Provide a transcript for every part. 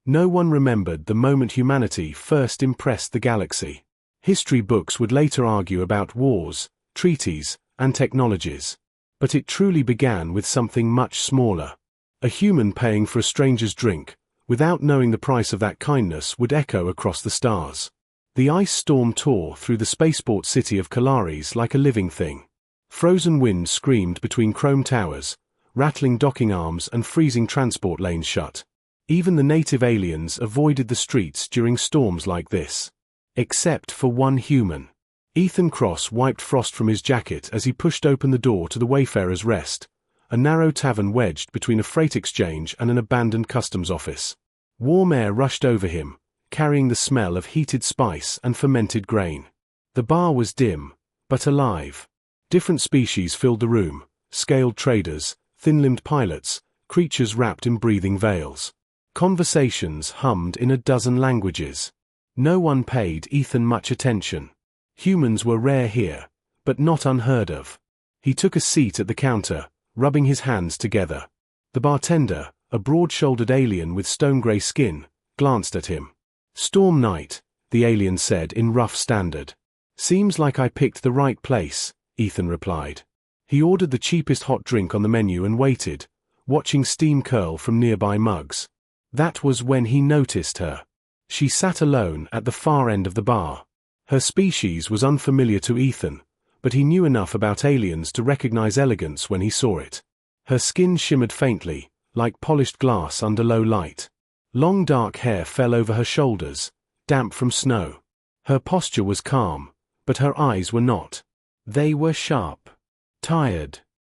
No one remembered the moment humanity first impressed the galaxy. History books would later argue about wars, treaties, and technologies. But it truly began with something much smaller. A human paying for a stranger's drink, without knowing the price of that kindness, would echo across the stars. The ice storm tore through the spaceport city of Kalaris like a living thing. Frozen wind screamed between chrome towers, rattling docking arms and freezing transport lanes shut. Even the native aliens avoided the streets during storms like this. Except for one human. Ethan Cross wiped frost from his jacket as he pushed open the door to the Wayfarer's Rest, a narrow tavern wedged between a freight exchange and an abandoned customs office. Warm air rushed over him, carrying the smell of heated spice and fermented grain. The bar was dim, but alive. Different species filled the room: scaled traders, thin-limbed pilots, creatures wrapped in breathing veils. Conversations hummed in a dozen languages. No one paid Ethan much attention. Humans were rare here, but not unheard of. He took a seat at the counter, rubbing his hands together. The bartender, a broad-shouldered alien with stone-grey skin, glanced at him. "Storm night," the alien said in rough standard. "Seems like I picked the right place," Ethan replied. He ordered the cheapest hot drink on the menu and waited, watching steam curl from nearby mugs. That was when he noticed her. She sat alone at the far end of the bar. Her species was unfamiliar to Ethan, but he knew enough about aliens to recognize elegance when he saw it. Her skin shimmered faintly, like polished glass under low light. Long dark hair fell over her shoulders, damp from snow. Her posture was calm, but her eyes were not. They were sharp, tired,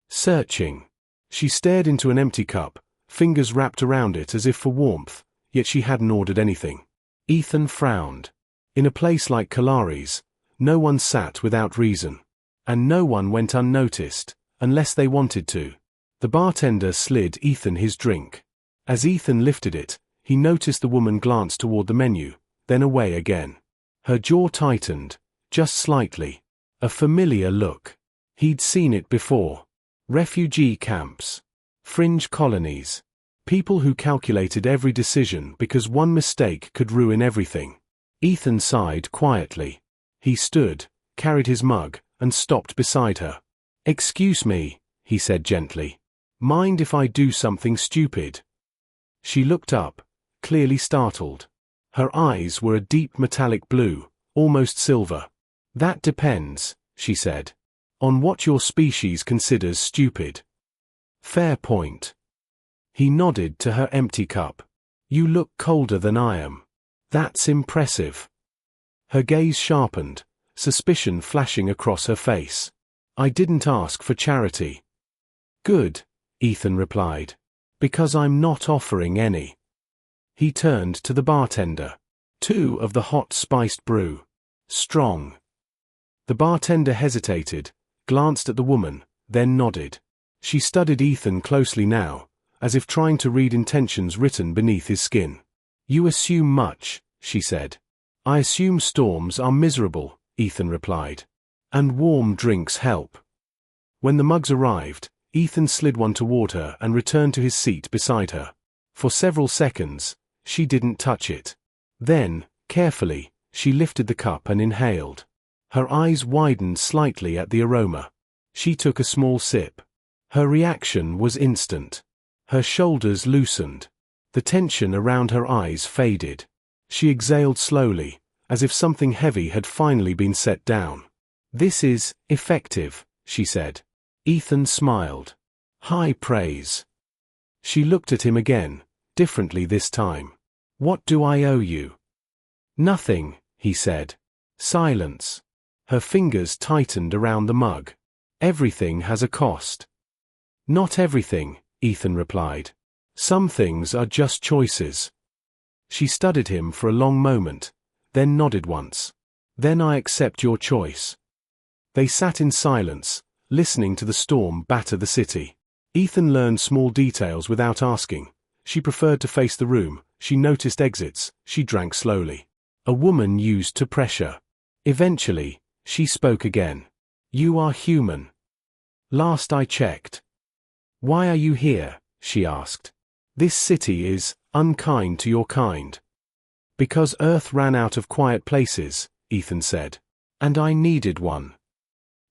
searching. She stared into an empty cup, fingers wrapped around it as if for warmth, yet she hadn't ordered anything. Ethan frowned. In a place like Kalaris, no one sat without reason. And no one went unnoticed, unless they wanted to. The bartender slid Ethan his drink. As Ethan lifted it, he noticed the woman glance toward the menu, then away again. Her jaw tightened, just slightly. A familiar look. He'd seen it before. Refugee camps. Fringe colonies. People who calculated every decision because one mistake could ruin everything. Ethan sighed quietly. He stood, carried his mug, and stopped beside her. "Excuse me," he said gently. "Mind if I do something stupid?" She looked up, clearly startled. Her eyes were a deep metallic blue, almost silver. "That depends," she said, "on what your species considers stupid." "Fair point." He nodded to her empty cup. "You look colder than I am." "That's impressive." Her gaze sharpened, suspicion flashing across her face. "I didn't ask for charity." "Good," Ethan replied. "Because I'm not offering any." He turned to the bartender. "2 of the hot spiced brew. Strong." The bartender hesitated, glanced at the woman, then nodded. She studied Ethan closely now, as if trying to read intentions written beneath his skin. "You assume much," she said. "I assume storms are miserable," Ethan replied. "And warm drinks help." When the mugs arrived, Ethan slid one toward her and returned to his seat beside her. For several seconds, she didn't touch it. Then, carefully, she lifted the cup and inhaled. Her eyes widened slightly at the aroma. She took a small sip. Her reaction was instant. Her shoulders loosened. The tension around her eyes faded. She exhaled slowly, as if something heavy had finally been set down. "This is effective," she said. Ethan smiled. "High praise." She looked at him again, differently this time. "What do I owe you?" "Nothing," he said. Silence. Her fingers tightened around the mug. "Everything has a cost." "Not everything," Ethan replied. "Some things are just choices." She studied him for a long moment, then nodded once. "Then I accept your choice." They sat in silence, listening to the storm batter the city. Ethan learned small details without asking. She preferred to face the room, she noticed exits, she drank slowly. A woman used to pressure. Eventually, she spoke again. "You are human." "Last I checked." "Why are you here?" she asked. This city is unkind to your kind. Because Earth ran out of quiet places, Ethan said. And I needed one.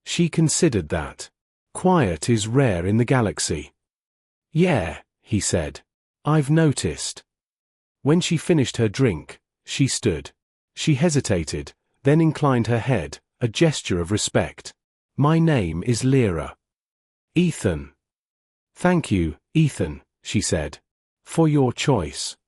She considered that. Quiet is rare in the galaxy. Yeah, he said. I've noticed. When she finished her drink, she stood. She hesitated, then inclined her head, a gesture of respect. My name is Lyra. Ethan. Thank you, Ethan, she said. For your choice.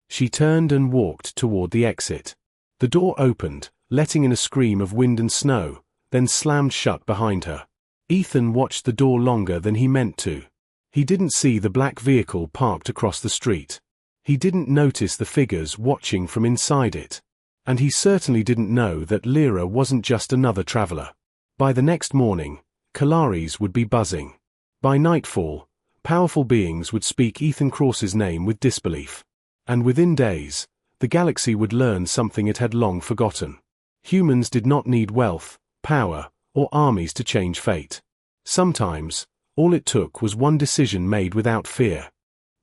She turned and walked toward the exit. The door opened, letting in a scream of wind and snow, then slammed shut behind her. Ethan watched the door longer than he meant to. He didn't see the black vehicle parked across the street. He didn't notice the figures watching from inside it. And he certainly didn't know that Lyra wasn't just another traveler. By the next morning, Kalaris would be buzzing. By nightfall, powerful beings would speak Ethan Cross's name with disbelief. And within days, the galaxy would learn something it had long forgotten. Humans did not need wealth, power, or armies to change fate. Sometimes, all it took was one decision made without fear.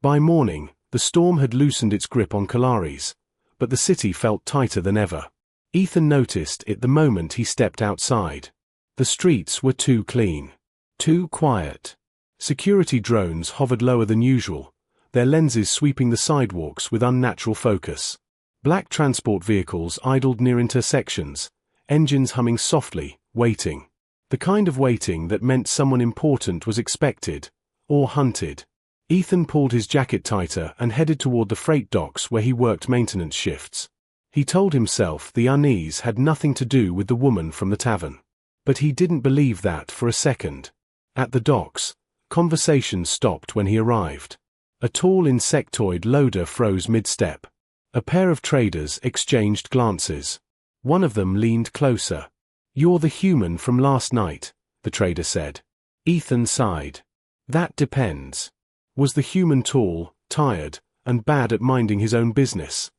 By morning, the storm had loosened its grip on Kalaris, but the city felt tighter than ever. Ethan noticed it the moment he stepped outside. The streets were too clean. Too quiet. Security drones hovered lower than usual, their lenses sweeping the sidewalks with unnatural focus. Black transport vehicles idled near intersections, engines humming softly, waiting. The kind of waiting that meant someone important was expected, or hunted. Ethan pulled his jacket tighter and headed toward the freight docks where he worked maintenance shifts. He told himself the unease had nothing to do with the woman from the tavern. But he didn't believe that for a second. At the docks, conversation stopped when he arrived. A tall insectoid loader froze mid-step. A pair of traders exchanged glances. One of them leaned closer. You're the human from last night, the trader said. Ethan sighed. That depends. Was the human tall, tired, and bad at minding his own business?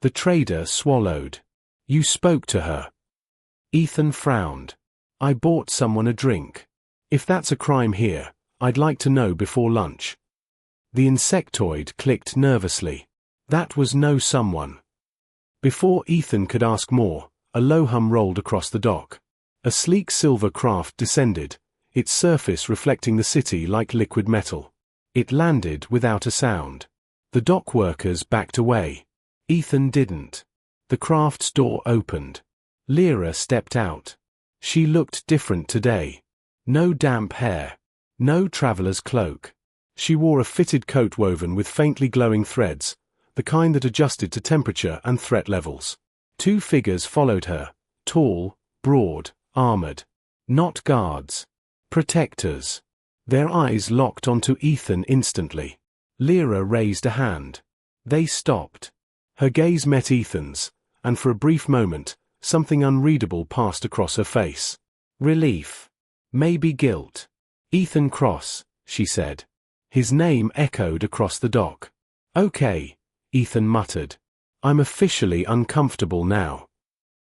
The trader swallowed. You spoke to her. Ethan frowned. I bought someone a drink. If that's a crime here, I'd like to know before lunch. The insectoid clicked nervously. That was no someone. Before Ethan could ask more, a low hum rolled across the dock. A sleek silver craft descended, its surface reflecting the city like liquid metal. It landed without a sound. The dock workers backed away. Ethan didn't. The craft's door opened. Lyra stepped out. She looked different today. No damp hair. No traveler's cloak. She wore a fitted coat woven with faintly glowing threads, the kind that adjusted to temperature and threat levels. Two figures followed her, tall, broad, armored. Not guards. Protectors. Their eyes locked onto Ethan instantly. Lyra raised a hand. They stopped. Her gaze met Ethan's, and for a brief moment, something unreadable passed across her face. Relief. Maybe guilt. Ethan Cross, she said. His name echoed across the dock. Okay, Ethan muttered. I'm officially uncomfortable now.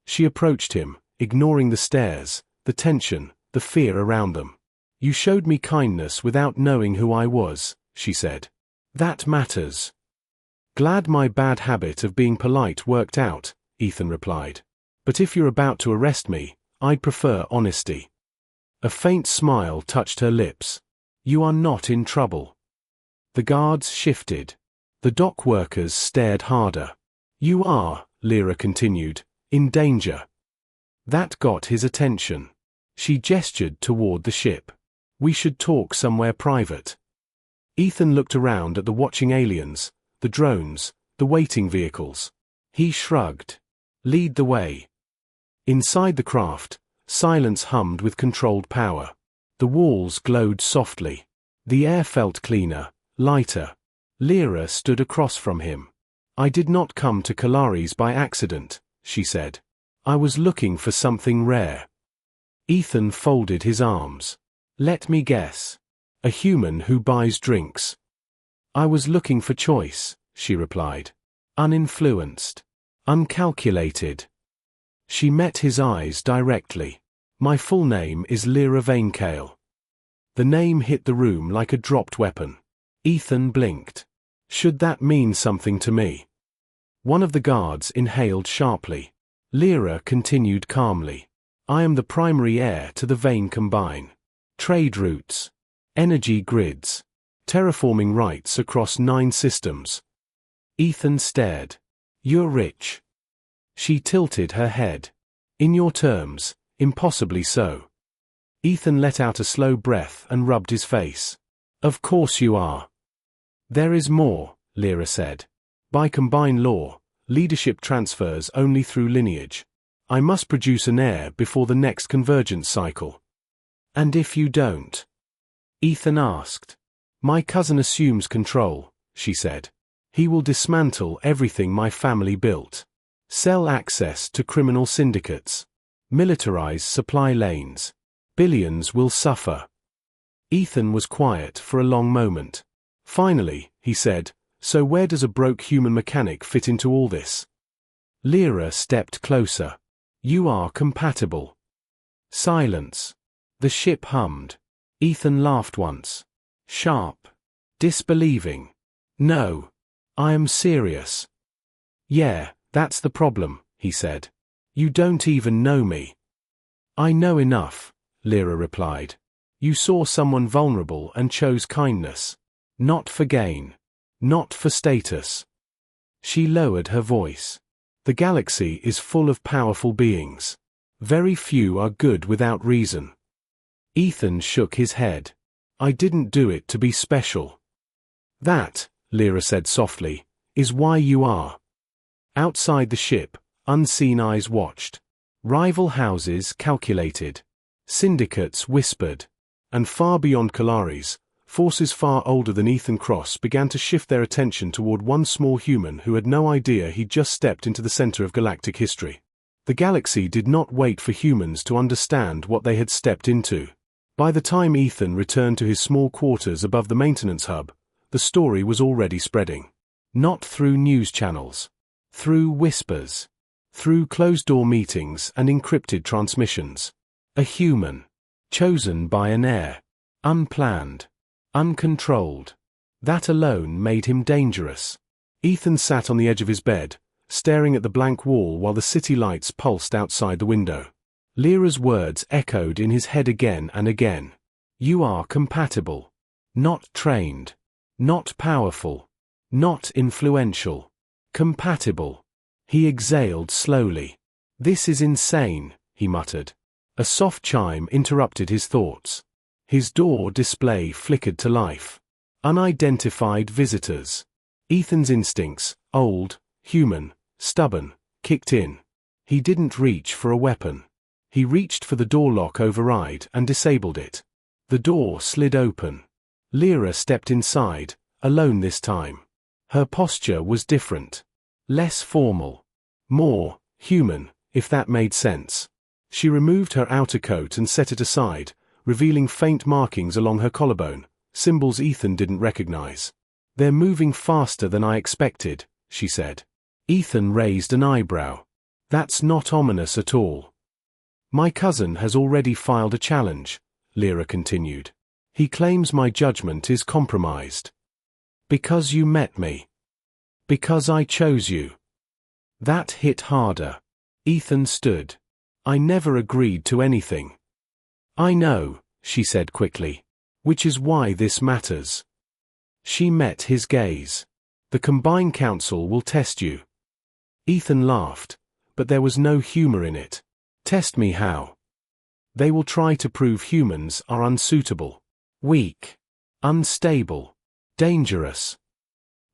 She approached him, ignoring the stares, the tension, the fear around them. You showed me kindness without knowing who I was, she said. That matters. Glad my bad habit of being polite worked out, Ethan replied. But if you're about to arrest me, I'd prefer honesty. A faint smile touched her lips. You are not in trouble. The guards shifted. The dock workers stared harder. You are, Lyra continued, in danger. That got his attention. She gestured toward the ship. We should talk somewhere private. Ethan looked around at the watching aliens, the drones, the waiting vehicles. He shrugged. Lead the way. Inside the craft, silence hummed with controlled power. The walls glowed softly. The air felt cleaner, lighter. Lyra stood across from him. I did not come to Kalaris by accident, she said. I was looking for something rare. Ethan folded his arms. Let me guess. A human who buys drinks. I was looking for choice, she replied. Uninfluenced. Uncalculated. She met his eyes directly. My full name is Lyra Vaincale. The name hit the room like a dropped weapon. Ethan blinked. Should that mean something to me? One of the guards inhaled sharply. Lyra continued calmly. I am the primary heir to the vein combine. Trade routes. Energy grids. Terraforming rights across 9 systems. Ethan stared. You're rich. She tilted her head. In your terms, impossibly so. Ethan let out a slow breath and rubbed his face. Of course you are. There is more, Lyra said. By combine law, leadership transfers only through lineage. I must produce an heir before the next convergence cycle. And if you don't? Ethan asked. My cousin assumes control, she said. He will dismantle everything my family built. Sell access to criminal syndicates. Militarize supply lanes. Billions will suffer. Ethan was quiet for a long moment. Finally, he said, so where does a broke human mechanic fit into all this? Lyra stepped closer. You are compatible. Silence. The ship hummed. Ethan laughed once. Sharp. Disbelieving. No. I am serious. Yeah, that's the problem, he said. You don't even know me. I know enough, Lyra replied. You saw someone vulnerable and chose kindness. Not for gain. Not for status. She lowered her voice. The galaxy is full of powerful beings. Very few are good without reason. Ethan shook his head. I didn't do it to be special. That, Lyra said softly, is why you are. Outside the ship, unseen eyes watched. Rival houses calculated. Syndicates whispered. And far beyond Kalaris, forces far older than Ethan Cross began to shift their attention toward one small human who had no idea he'd just stepped into the center of galactic history. The galaxy did not wait for humans to understand what they had stepped into. By the time Ethan returned to his small quarters above the maintenance hub, the story was already spreading. Not through news channels. Through whispers. Through closed-door meetings and encrypted transmissions. A human. Chosen by an heir. Unplanned. Uncontrolled. That alone made him dangerous. Ethan sat on the edge of his bed, staring at the blank wall while the city lights pulsed outside the window. Lyra's words echoed in his head again and again. You are compatible. Not trained. Not powerful. Not influential. Compatible. He exhaled slowly. This is insane, he muttered. A soft chime interrupted his thoughts. His door display flickered to life. Unidentified visitors. Ethan's instincts, old, human, stubborn, kicked in. He didn't reach for a weapon. He reached for the door lock override and disabled it. The door slid open. Lyra stepped inside, alone this time. Her posture was different. Less formal. More human, if that made sense. She removed her outer coat and set it aside, revealing faint markings along her collarbone, symbols Ethan didn't recognize. They're moving faster than I expected, she said. Ethan raised an eyebrow. That's not ominous at all. My cousin has already filed a challenge, Lyra continued. He claims my judgment is compromised. Because you met me. Because I chose you. That hit harder. Ethan stood. I never agreed to anything. I know, she said quickly. Which is why this matters. She met his gaze. The Combined Council will test you. Ethan laughed, but there was no humor in it. Test me how? They will try to prove humans are unsuitable. Weak. Unstable. Dangerous.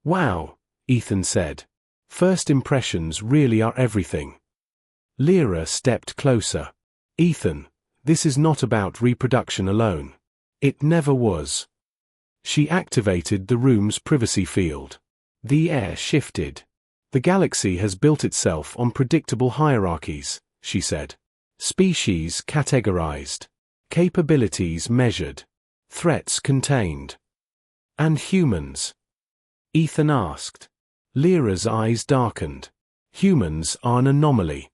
Wow, Ethan said. First impressions really are everything. Lyra stepped closer. Ethan, this is not about reproduction alone. It never was. She activated the room's privacy field. The air shifted. The galaxy has built itself on predictable hierarchies, she said. Species categorized. Capabilities measured. Threats contained. And humans? Ethan asked. Lyra's eyes darkened. Humans are an anomaly.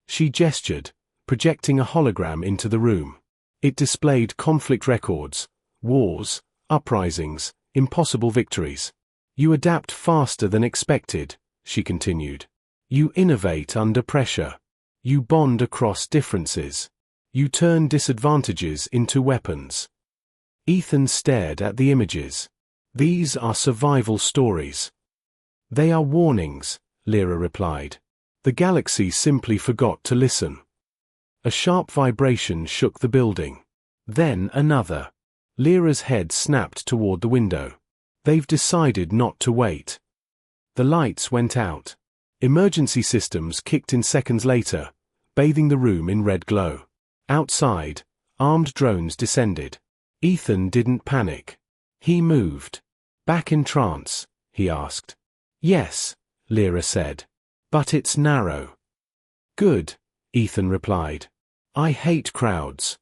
She gestured, projecting a hologram into the room. It displayed conflict records, wars, uprisings, impossible victories. You adapt faster than expected, she continued. You innovate under pressure. You bond across differences. You turn disadvantages into weapons. Ethan stared at the images. These are survival stories. They are warnings, Lyra replied. The galaxy simply forgot to listen. A sharp vibration shook the building. Then another. Lyra's head snapped toward the window. They've decided not to wait. The lights went out. Emergency systems kicked in seconds later, bathing the room in red glow. Outside, armed drones descended. Ethan didn't panic. He moved. Back in trance, he asked. Yes, Lyra said. But it's narrow. Good, Ethan replied. I hate crowds.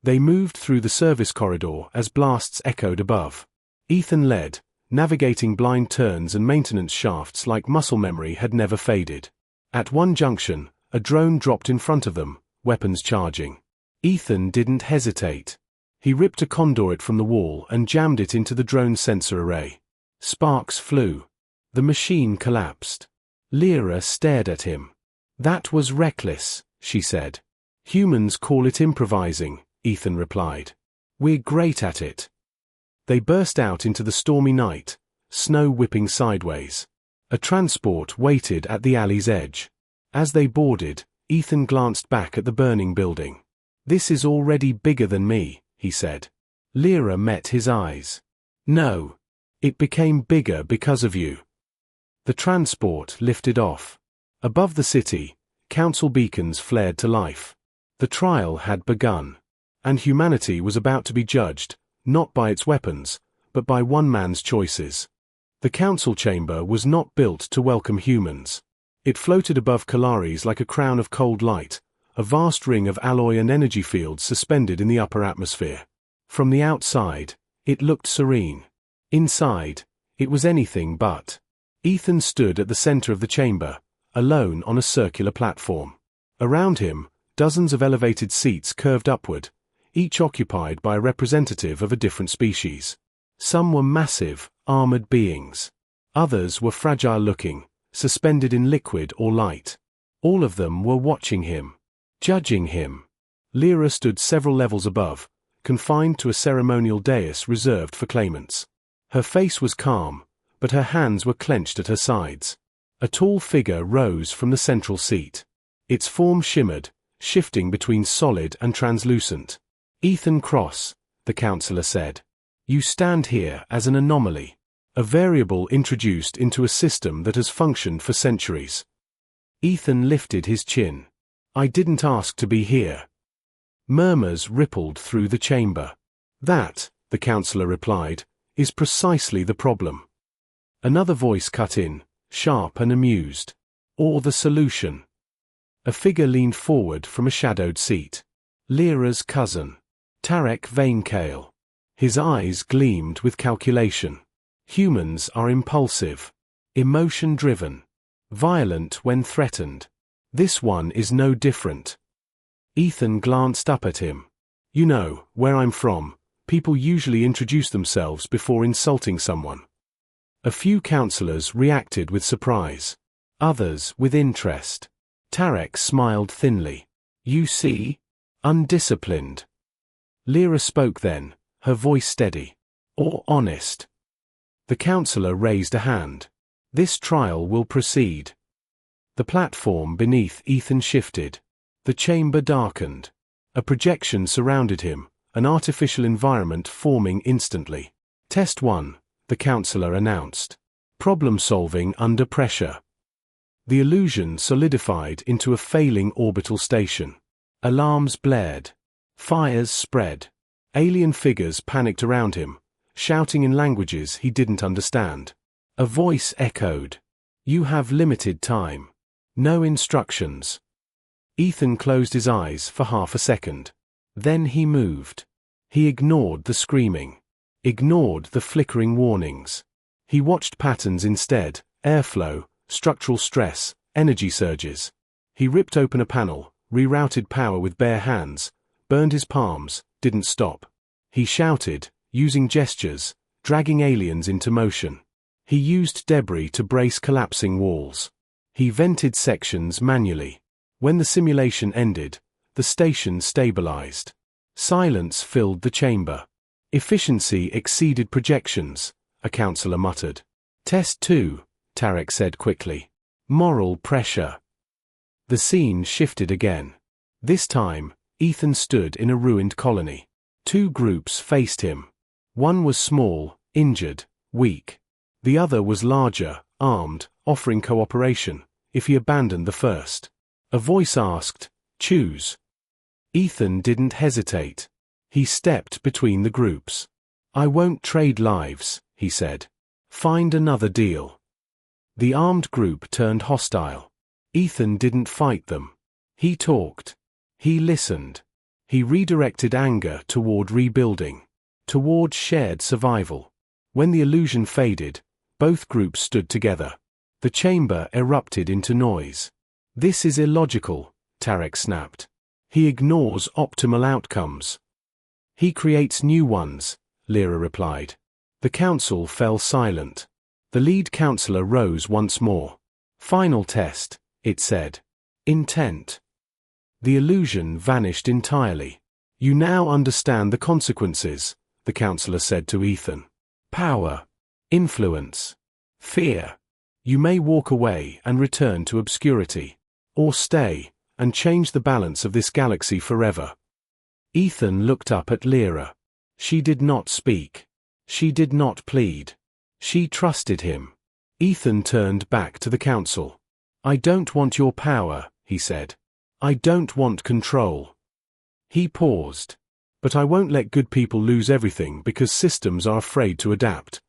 They moved through the service corridor as blasts echoed above. Ethan led, navigating blind turns and maintenance shafts like muscle memory had never faded. At one junction, a drone dropped in front of them, weapons charging. Ethan didn't hesitate. He ripped a conduit from the wall and jammed it into the drone's sensor array. Sparks flew. The machine collapsed. Lyra stared at him. That was reckless, she said. Humans call it improvising, Ethan replied. We're great at it. They burst out into the stormy night, snow whipping sideways. A transport waited at the alley's edge. As they boarded, Ethan glanced back at the burning building. This is already bigger than me, he said. Lyra met his eyes. No. It became bigger because of you. The transport lifted off. Above the city, council beacons flared to life. The trial had begun, and humanity was about to be judged, not by its weapons, but by one man's choices. The council chamber was not built to welcome humans. It floated above Kalaris like a crown of cold light, a vast ring of alloy and energy fields suspended in the upper atmosphere. From the outside, it looked serene. Inside, it was anything but. Ethan stood at the center of the chamber, alone on a circular platform. Around him, dozens of elevated seats curved upward, each occupied by a representative of a different species. Some were massive, armored beings. Others were fragile-looking, suspended in liquid or light. All of them were watching him, judging him. Lyra stood several levels above, confined to a ceremonial dais reserved for claimants. Her face was calm, but her hands were clenched at her sides. A tall figure rose from the central seat. Its form shimmered, shifting between solid and translucent. Ethan Cross, the counselor said. You stand here as an anomaly, a variable introduced into a system that has functioned for centuries. Ethan lifted his chin. I didn't ask to be here. Murmurs rippled through the chamber. That, the counselor replied, is precisely the problem. Another voice cut in, sharp and amused. Or the solution. A figure leaned forward from a shadowed seat. Lyra's cousin, Tarek Vainkale. His eyes gleamed with calculation. Humans are impulsive, emotion-driven, violent when threatened. This one is no different. Ethan glanced up at him. You know, where I'm from, people usually introduce themselves before insulting someone. A few counselors reacted with surprise. Others with interest. Tarek smiled thinly. You see? Undisciplined. Lyra spoke then, her voice steady. Or honest. The counselor raised a hand. This trial will proceed. The platform beneath Ethan shifted. The chamber darkened. A projection surrounded him, an artificial environment forming instantly. Test 1, the counselor announced. Problem solving under pressure. The illusion solidified into a failing orbital station. Alarms blared. Fires spread. Alien figures panicked around him, shouting in languages he didn't understand. A voice echoed. You have limited time. No instructions. Ethan closed his eyes for half a second. Then he moved. He ignored the screaming. Ignored the flickering warnings. He watched patterns instead, airflow, structural stress, energy surges. He ripped open a panel, rerouted power with bare hands, burned his palms, didn't stop. He shouted, using gestures, dragging aliens into motion. He used debris to brace collapsing walls. He vented sections manually. When the simulation ended, the station stabilized. Silence filled the chamber. Efficiency exceeded projections, a counselor muttered. Test 2, Tarek said quickly. Moral pressure. The scene shifted again. This time, Ethan stood in a ruined colony. Two groups faced him. One was small, injured, weak. The other was larger, armed, offering cooperation, if he abandoned the first. A voice asked, "Choose." Ethan didn't hesitate. He stepped between the groups. "I won't trade lives," he said. "Find another deal." The armed group turned hostile. Ethan didn't fight them. He talked. He listened. He redirected anger toward rebuilding, toward shared survival. When the illusion faded, both groups stood together. The chamber erupted into noise. "This is illogical," Tarek snapped. "He ignores optimal outcomes." "He creates new ones," Lyra replied. The council fell silent. The lead counselor rose once more. "Final test," it said. "Intent." The illusion vanished entirely. "You now understand the consequences," the counselor said to Ethan. "Power, influence, fear. You may walk away and return to obscurity, or stay and change the balance of this galaxy forever." Ethan looked up at Lyra. She did not speak. She did not plead. She trusted him. Ethan turned back to the council. "I don't want your power," he said. "I don't want control." He paused. "But I won't let good people lose everything because systems are afraid to adapt."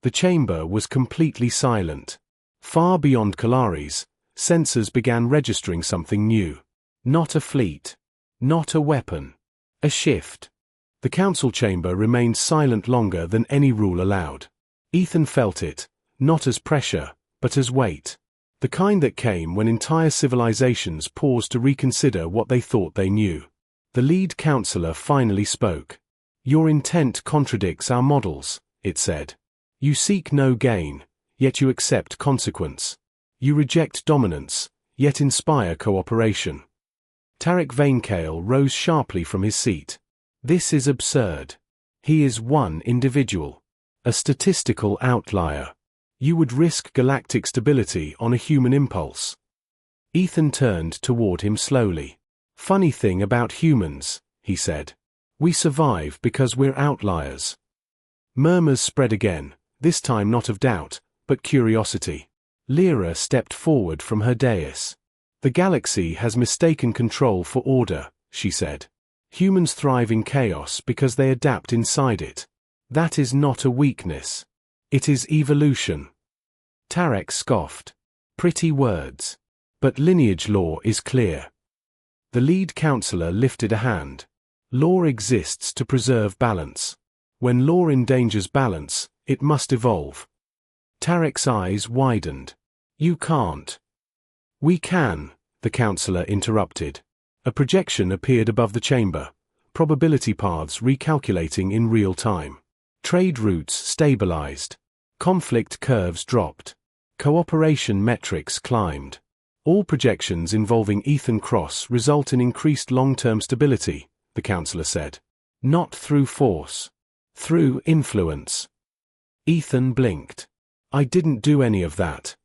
The chamber was completely silent. Far beyond Kalaris, sensors began registering something new. Not a fleet. Not a weapon. A shift. The council chamber remained silent longer than any rule allowed. Ethan felt it, not as pressure, but as weight. The kind that came when entire civilizations paused to reconsider what they thought they knew. The lead counselor finally spoke. "Your intent contradicts our models," it said. "You seek no gain, yet you accept consequence. You reject dominance, yet inspire cooperation." Tarek Vainkale rose sharply from his seat. "This is absurd. He is one individual. A statistical outlier. You would risk galactic stability on a human impulse." Ethan turned toward him slowly. "Funny thing about humans," he said. "We survive because we're outliers." Murmurs spread again, this time not of doubt, but curiosity. Lyra stepped forward from her dais. "The galaxy has mistaken control for order," she said. "Humans thrive in chaos because they adapt inside it. That is not a weakness. It is evolution." Tarek scoffed. "Pretty words. But lineage law is clear." The lead counselor lifted a hand. "Law exists to preserve balance. When law endangers balance, it must evolve." Tarek's eyes widened. "You can't." "We can," the counselor interrupted. A projection appeared above the chamber, probability paths recalculating in real time. Trade routes stabilized. Conflict curves dropped. Cooperation metrics climbed. All projections involving Ethan Cross result in increased long-term stability, the counselor said. Not through force. Through influence. Ethan blinked. "I didn't do any of that."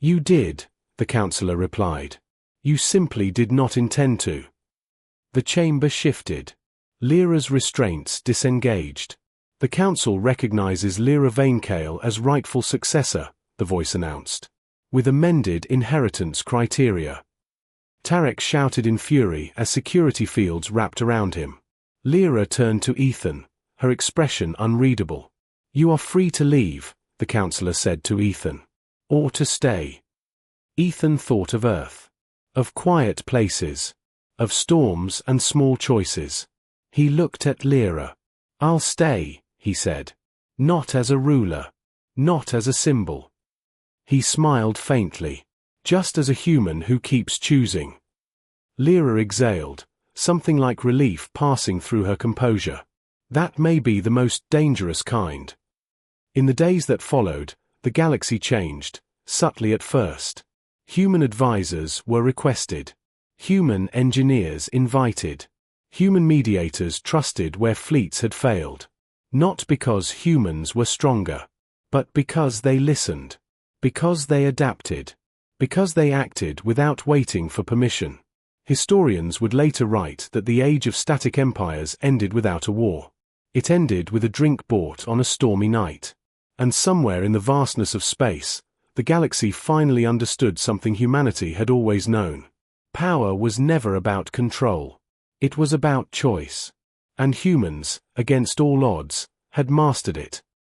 "You did," the counselor replied. "You simply did not intend to." The chamber shifted. Lyra's restraints disengaged. "The council recognizes Lyra Vainkale as rightful successor," the voice announced, "with amended inheritance criteria." Tarek shouted in fury as security fields wrapped around him. Lyra turned to Ethan, her expression unreadable. "You are free to leave," the counselor said to Ethan. "Or to stay." Ethan thought of Earth. Of quiet places. Of storms and small choices. He looked at Lyra. "I'll stay," he said. "Not as a ruler. Not as a symbol." He smiled faintly. "Just as a human who keeps choosing." Lyra exhaled, something like relief passing through her composure. That may be the most dangerous kind. In the days that followed, the galaxy changed, subtly at first. Human advisors were requested. Human engineers invited. Human mediators trusted where fleets had failed. Not because humans were stronger, but because they listened. Because they adapted. Because they acted without waiting for permission. Historians would later write that the age of static empires ended without a war. It ended with a drink bought on a stormy night. And somewhere in the vastness of space, the galaxy finally understood something humanity had always known. Power was never about control. It was about choice. And humans, against all odds, had mastered it.